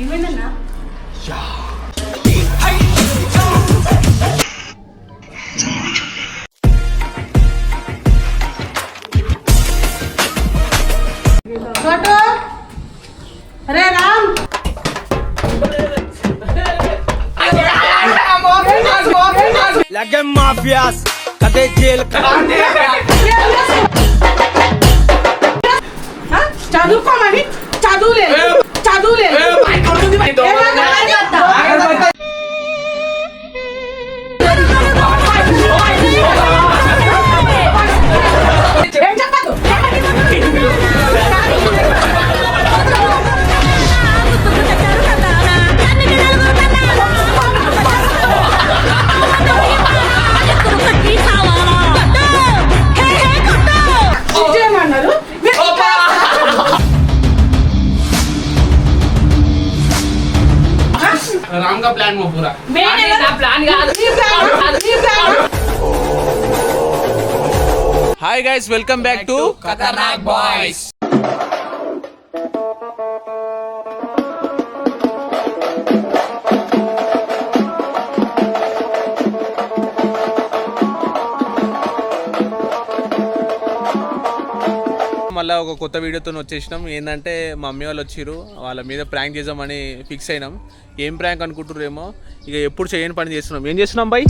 ఏమైందన్నా? అరే రామ్ लगे माफियास कदे जेल చదువుకోమని చదువులేదు राम का प्लान वो पूरा plan hi guys welcome back to Khatarnak boys మళ్ళీ ఒక కొత్త వీడియోతో వచ్చేసినాం. ఏంటంటే మా మమ్మీ వాళ్ళు వచ్చిర్రు, వాళ్ళ మీద ప్రాంక్ చేద్దామని ఫిక్స్ అయినాం. ఏం ప్రాంక్ అనుకుంటుర్రేమో, ఇక ఎప్పుడు చేయని పని చేస్తున్నాం. ఏం చేస్తున్నాం బై?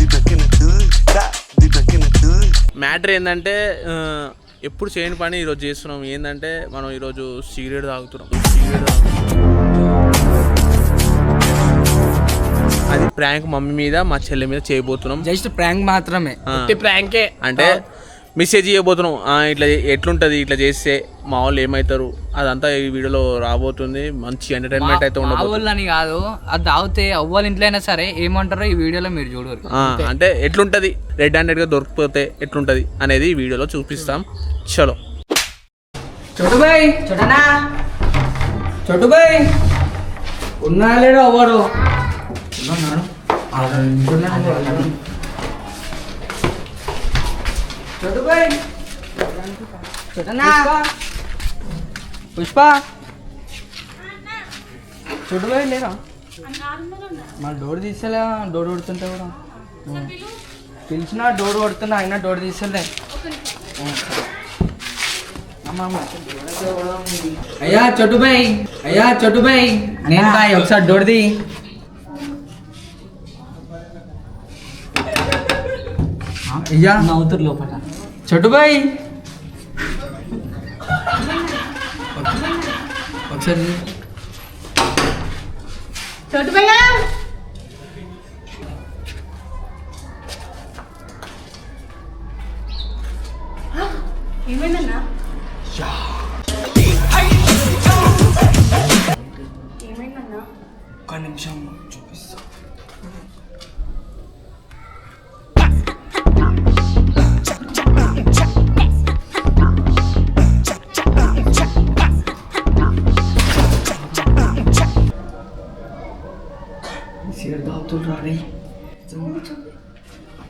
మ్యాటర్ ఏంటంటే ఎప్పుడు చేయని పని ఈరోజు చేస్తున్నాం. ఏంటంటే మనం ఈరోజు సిగరెట్ తాగుతున్నాం. అది ప్రాంక్ మమ్మీ మీద మా చెల్లి మీద చేయబోతున్నాం. జస్ట్ ప్రాంక్ మాత్రమే, ప్రాంకే. అంటే మెసేజ్ చేయబోతున్నాం, ఇట్లా ఎట్లుంటుంది ఇట్లా చేస్తే మా వాళ్ళు ఏమవుతారు అదంతా ఈ వీడియోలో రాబోతుంది. మంచి ఎంటర్టైన్మెంట్ అయితే ఉండబోతుంది. అని కాదు, అది తాగితే అవ్వాలి ఇంట్లో అయినా సరే ఏమంటారో ఈ వీడియోలో మీరు చూడరు. అంటే ఎట్లుంటది, రెడ్ హ్యాండెడ్గా దొరికిపోతే ఎట్లుంటది అనేది ఈ వీడియోలో చూపిస్తాం. చలో చోటు భాయ్, చోటు భాయ్ ఉన్నా లేడు అవ్వడు. పుష్ప చోటు భాయ్ లేరా? మళ్ళీ డోర్ తీసేలే, డోర్ కొడుతుంటే కూడా పిలిచినా డోర్ కొడుతున్నా, అయినా డోర్ తీసేలే. అయ్యా చోటు భాయ్, నేను బాయ్ ఒకసారి డోర్ ది. అయ్యా నవ్వుతురు లోపల. చోటు భాయ్ ఒకసారి చోటు భయ్యా ఏమైందన్నా? ఏమైందన్నా? ఒక్క నిమిషం చూపిస్తా.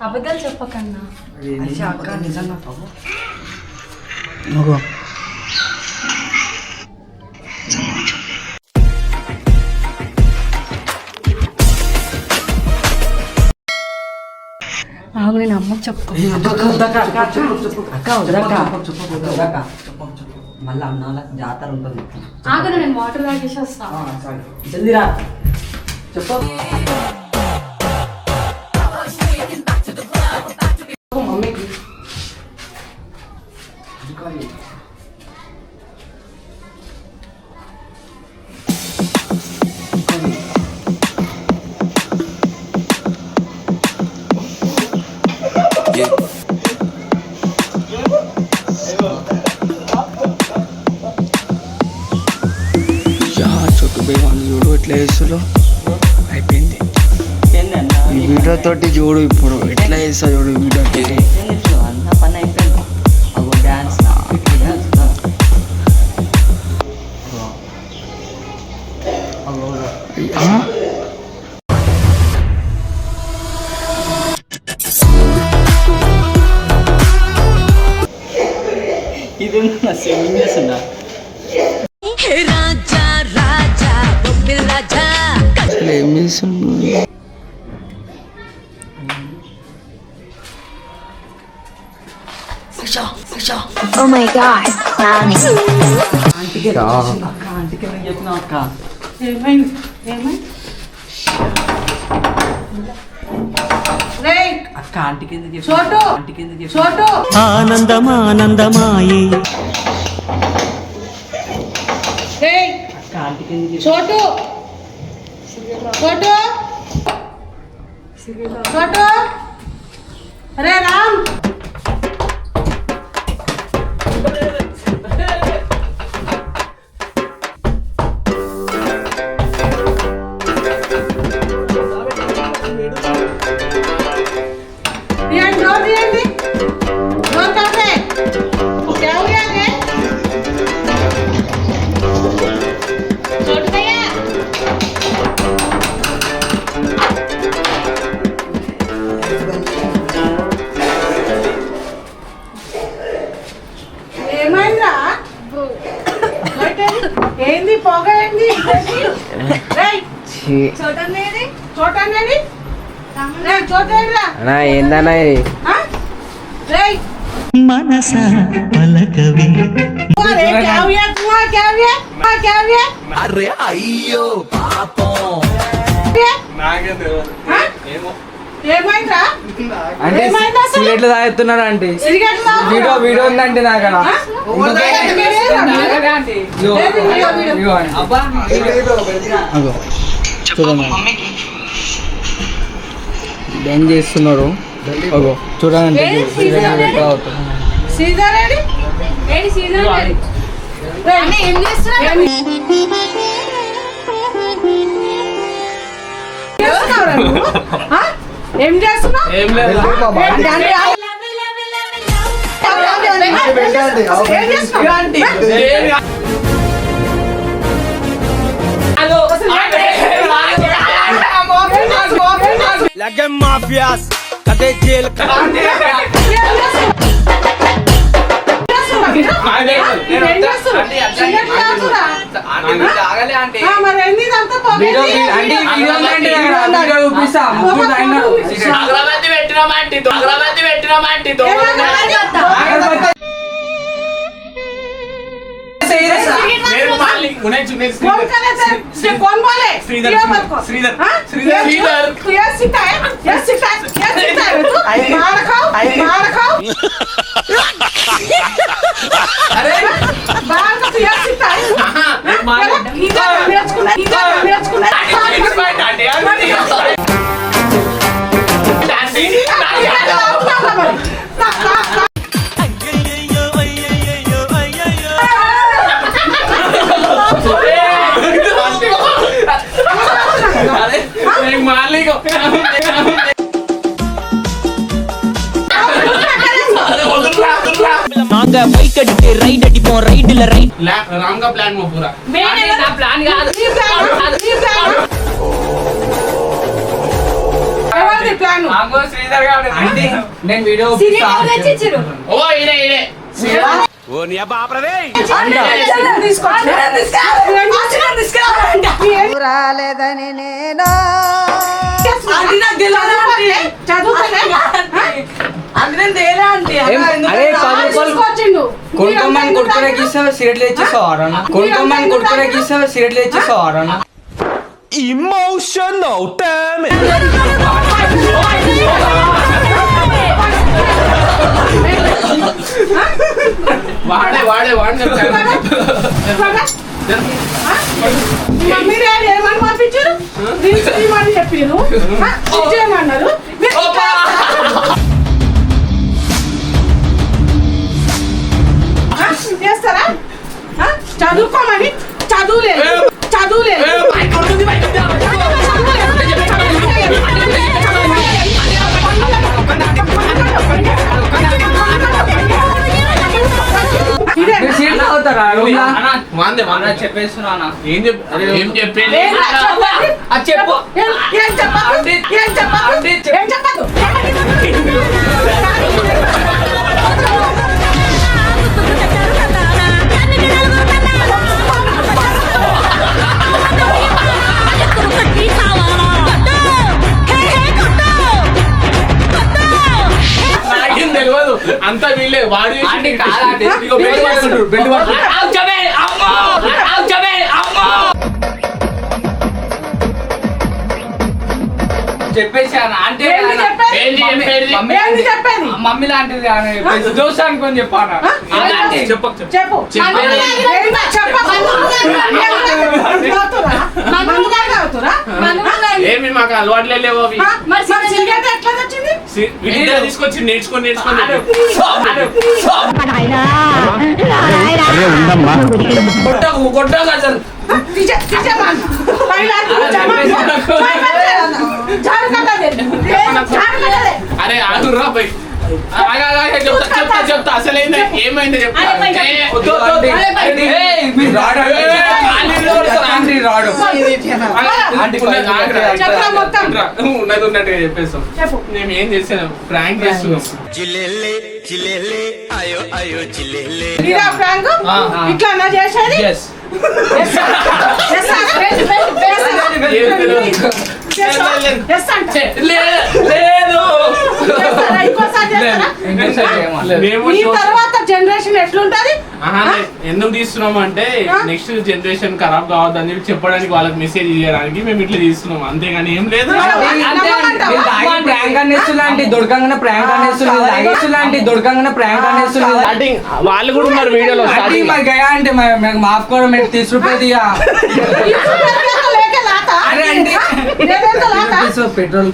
అబద్ధాలు చెప్పకన్నా. అక్క నిజంగా ఆగు, నేను అమ్మకు చెప్పుకో. మళ్ళీ అన్నాల జాతర ఉంటుంది. ఆగు, నేను వాటర్ తాగేసి వస్తా. జల్దీరా చెప్పు. మమ్మీకి చూడు ఎట్లా చేస్తులో అయిపోయింది. ఈ వీడియో తోటి చూడు ఇప్పుడు ఎట్లా చేస్తా చూడు వీడియో తోటి. అన్న పని అయిపోయింది. అగో డ్యాన్స్ ఇది సేవింగ్ చేస్తున్నా. రాజా రాజా రాజా చేస్తున్నాడు? Oh my god, clowning. ఆంటీకి నేను చెప్పిన అక్క. ఏమైంది ఏమైంది రేయ్ అక్క ఆంటీకి ఎందుకు చెప్పిన? చోటు ఆంటీకి ఎందుకు చెప్పిన? చోటు ఆనందమానందమాయే రేయ్ అక్క ఆంటీకి ఎందుకు చెప్పిన? చోటు చోటు చోటు అరే రామ్ తీయండి డోర్ తీయండి డోర్ కాసే क्या हुआ रे छोटू भैया ఏమైందా ఏంది పొగ ఏంది రేయ్ చోటనేది చోటనేది రేయ్ చోటేరా అన్నా ఏందన్నా ఇది? రేయ్ మనస పలకవి अरे क्या हुआ तुम्हारा क्या हुआ क्या हुआ అరే అయ్యో పాపం నాకేం తెలియదు हाँ? ఏమో ఏమైందా అంటే ఏమైంది అసలు? సిగరెట్లు తాగుతున్నారు ఆంటీ. సిగరెట్ వీడియో ఉందంటే నాకు అలా. అగో చూడండి ఏం చేస్తున్నారు. అగో చూడండి సీజర్ ఏడి ఏడి సీజర్ ఏడి అన్న ఏం చేస్తున్నావు ఏం చేస్తున్నావు ఏం లేదు ఏం చేస్తున్నావు లగం మాఫియాస్ కదే జైల్ అగరబత్తి పెట్టినామంటే कौन बोले श्रीधर श्रीधर श्रीधर ये सीता है तू मार खाओ अरे बाहर का तू ये सीता है इधर నేర్చుకున్నా நாங்க பைக் அடிச்சு ரைட் அடிப்போம் ரைட்ல ரைட் राम का प्लान वो पूरा प्लान ఎవరిది ప్లాన్ అంటే నేను వీడియో ओ इडे इडे ఓ నీ అబ్బా ఆపరదే రాలేదని నేను అరే 10 రూపాయలు కొనుక్కోమని కొడుకునేకి ఇస్తావు సిగరెట్లు తెచ్చిస్తావు అన్న కొనుక్కోమని కొడుకునేకి ఇస్తావు సిగరెట్లు తెచ్చిస్తావు అన్న ఇమోషనల్ డామేజ్ వాడే వాడే వాడే మమ్మీ డాడీ ఏమని పంపించారు రీల్స్ తీయమని చెప్పారు చేయమన్నారు చేస్తారా చదువుకోమని చదువులేదు చెప్పేస్తున్నా ఏం చెప్పేది చెప్పు ఏం చెప్పదు వీళ్ళే వాడు ఆంటీ కాదండి. ఇగో బెల్ట్ పట్టుకుంటారు, బెల్ట్ పట్టుకుంటారు. చెప్పేసాను అంటే ఏంది చెప్పేది? ఏంది చెప్పేది? మమ్మీ లాంటిది దోశ అనుకొని చెప్పాను. చెప్పకు, చెప్పు. చెప్పు చెప్పేది. ఏంది? చెప్పకు. తాగుతురా? ఏమి మాకు అలవాట్లే లేవు అవి. మరి సిగరెట్ ఎట్లా తెచ్చింది? వీళ్ళే తీసుకొచ్చి నేర్చుకొని కొట్టకు అసలు అరే ఆగురా పోయి చెప్తా అసలు ఏమైంది చెప్తా ఉన్నది ఉన్నట్టుగా చెప్పేస్తాం. మేము ఏం చేసాను, ప్రాంక్ చేస్తున్నాం. ఇట్లా చేసేది ఈ తర్వాత జనరేషన్ ఎట్లుంటది? ఎందుకు తీస్తున్నాం అంటే నెక్స్ట్ జనరేషన్ ఖరాబ్ కావద్దని చెప్పి చెప్పడానికి వాళ్ళకి మెసేజ్ ఇవ్వడానికి మేము ఇట్లా తీస్తున్నాం, అంతేగాని ఏం లేదు. ప్రాంక్ అనేస్తులాంటి దొరకంగానే ప్రాంక్ అనేస్తులాంటి దొరకంగానే ప్రాంక్ అనేస్తున్నారు. స్టార్టింగ్ వాళ్ళు కూడా ఉన్నారు వీడియోలో. స్టార్టింగ్ మరి గయా అంటే మేము మాఫ్ కూడా మీరు 30 రూపాయలు పెట్రోల్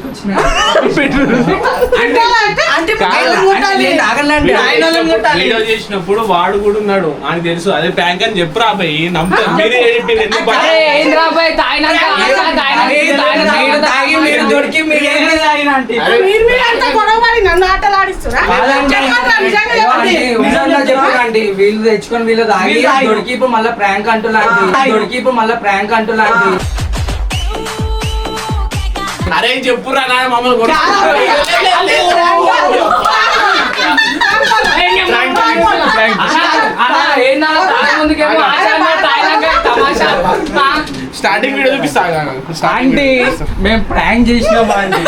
వీడియో చేసినప్పుడు వాడు కూడా ఉన్నాడు, ఆయనకు తెలుసు అదే ప్రాంక్ అని చెప్పు రాబాయి నమ్ముతారు. మీరే చెప్పండి. వీళ్ళు తెచ్చుకొని వీళ్ళు తాగి దొరికి ఇప్పుడు మళ్ళీ ప్రాంక్ అంటులాంటి అరే చెప్పురా నాన్న మమ్మల్ని స్టార్టింగ్ వీడియో చూపిస్తా. ఆంటీ మేము ప్రాంక్ చేసినామా అండి?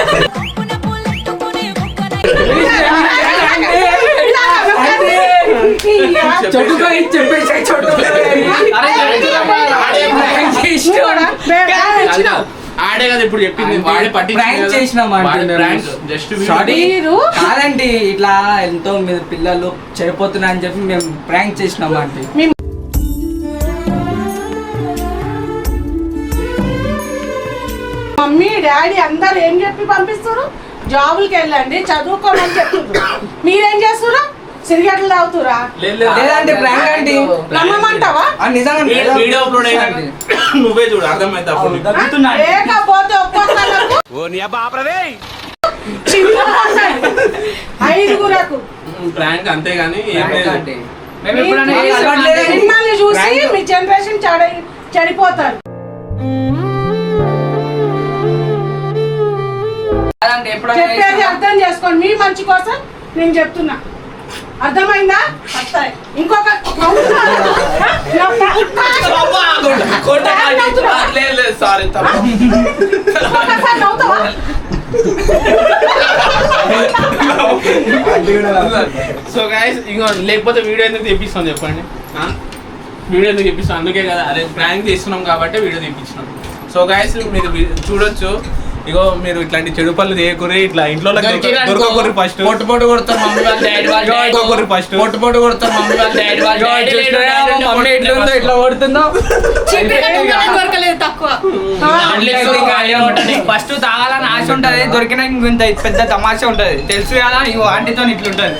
ఆడే కదా ఇప్పుడు చెప్పింది, వాడే కాదండి. ఇట్లా ఎంతో మీద పిల్లలు చెడిపోతున్నా అని చెప్పి మేము ప్రాంక్ చేసినామా అండి? మమ్మీ డాడీ అందరు ఏం చెప్పి పంపిస్తారు? జాబులకి వెళ్ళండి, చదువుకోమని చెప్తున్నారు. మీరేం చేస్తున్నారు? సిగరెట్లు తాగుతురా? లేదంటే ప్రాంక్ అండి. నమ్మమంటావా? నిజంగా వీడియో అప్లోడ్ అయ్యింది, నువ్వే చూడు అర్థమైతే. లేకపోతే ఒక్కొక్కలకు ఐదుగురకు ప్రాంక్ అంతేగాని మిమ్మల్ని చూసి మీ జనరేషన్ చెడిపోతారు. చెప్పేది అర్థం చేసుకోండి, మీ మంచి కోసం నేను చెప్తున్నా. అర్థమైందా? ఇంకొక సో గైస్ ఇంకో లేకపోతే వీడియో ఎందుకు తెప్పిస్తాం చెప్పండి? వీడియో ఎందుకు తెప్పిస్తాం? అందుకే కదా, అదే ప్రాంక్ చేస్తున్నాం కాబట్టి వీడియో తెప్పించినాం. సో గైస్ మీరు చూడొచ్చు, ఇగో మీరు ఇట్లాంటి చెడు పనులు చేయకూరి, ఇట్లా ఇంట్లో దొరకకూరి. ఫస్ట్ పొట్టు కొడతారు మమ్మీ వాళ్ళ డాడీ వాళ్ళు, ఫస్ట్ పొట్టు కొడతారు మమ్మీ వాళ్ళ డాడీ వాళ్ళు. మమ్మీ ఎట్లుందో ఇట్లా కొడుతుందో. ఫస్ట్ తాగాలని ఆశ ఉంటది, దొరికిన ఇంత పెద్ద తమాషా ఉంటది, తెలుసు కదా. ఇగో ఆంటీతో ఇట్లుంటది.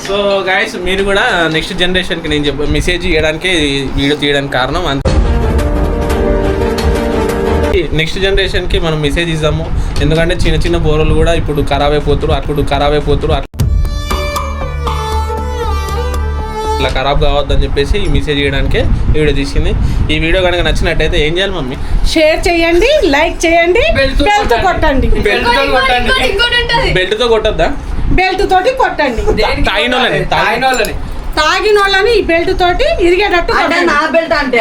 సో గైస్ మీరు కూడా నెక్స్ట్ జనరేషన్కి నేను మెసేజ్ చేయడానికి వీడియో తీయడానికి కారణం అంతే. నెక్స్ట్ జనరేషన్కి మనం మెసేజ్ ఇద్దాము, ఎందుకంటే చిన్న చిన్న బోరలు కూడా ఇప్పుడు ఖరాబ్ అయిపోతారు, అట్లా ఖరాబ్ కావద్దని చెప్పేసి ఈ మెసేజ్ చేయడానికే వీడియో తీసింది. ఈ వీడియో కనుక నచ్చినట్టయితే ఏం చేయాలి మమ్మీ? షేర్ చేయండి, లైక్ చేయండి, బెల్ట్ కొట్టండి. బెల్ట్ తో కొట్టద్దా? బెల్ట్ తోటి కొట్టండి. తాగినోళ్ళని ఈ బెల్ట్ తోటి ఇరిగేటట్టు. నా బెల్ట్ అంటే